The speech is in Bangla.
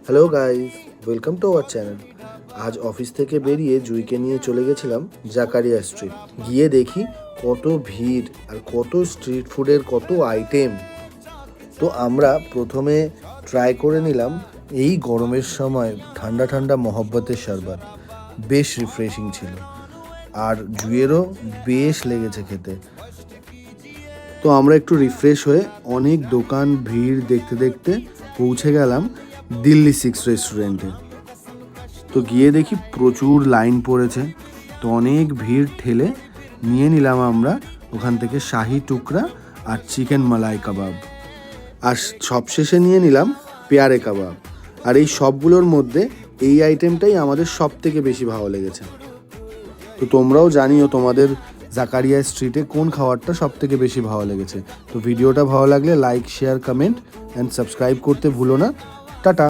Hello guys, welcome to our channel. আজ অফিস থেকে বেরিয়ে জুইকে নিয়ে চলে গেছিলাম জাকারিয়া স্ট্রিট। গিয়ে দেখি কত ভিড় আর কত স্ট্রিট ফুডের কত আইটেম। তো আমরা প্রথমে ট্রাই করে নিলাম এই গরমের সময় ঠান্ডা ঠান্ডা মহব্বতের শরবত। বেশ রিফ্রেশিং ছিল আর জুইয়েরও বেশ লেগেছে খেতে। তো আমরা একটু রিফ্রেশ হয়ে অনেক দোকান ভিড় দেখতে দেখতে পৌঁছে গেলাম দিল্লি 6 রেস্টুরেন্টে। তো গিয়ে দেখি প্রচুর লাইন পড়েছে, তো অনেক ভিড় ঠেলে নিয়ে নিলাম আমরা ওখান থেকে শাহি টুকরা আর চিকেন মালাই কাবাব, আর সবশেষে নিয়ে নিলাম পেয়ারে কাবাব। আর এই সবগুলোর মধ্যে এই আইটেমটাই আমাদের সব থেকে বেশি ভালো লেগেছে। তো তোমরাও জানিও তোমাদের জাকারিয়া স্ট্রিটে কোন খাবারটা সব থেকে বেশি ভালো লেগেছে। তো ভিডিওটা ভালো লাগলে like, share, comment and subscribe করতে ভুলো না। টাটা।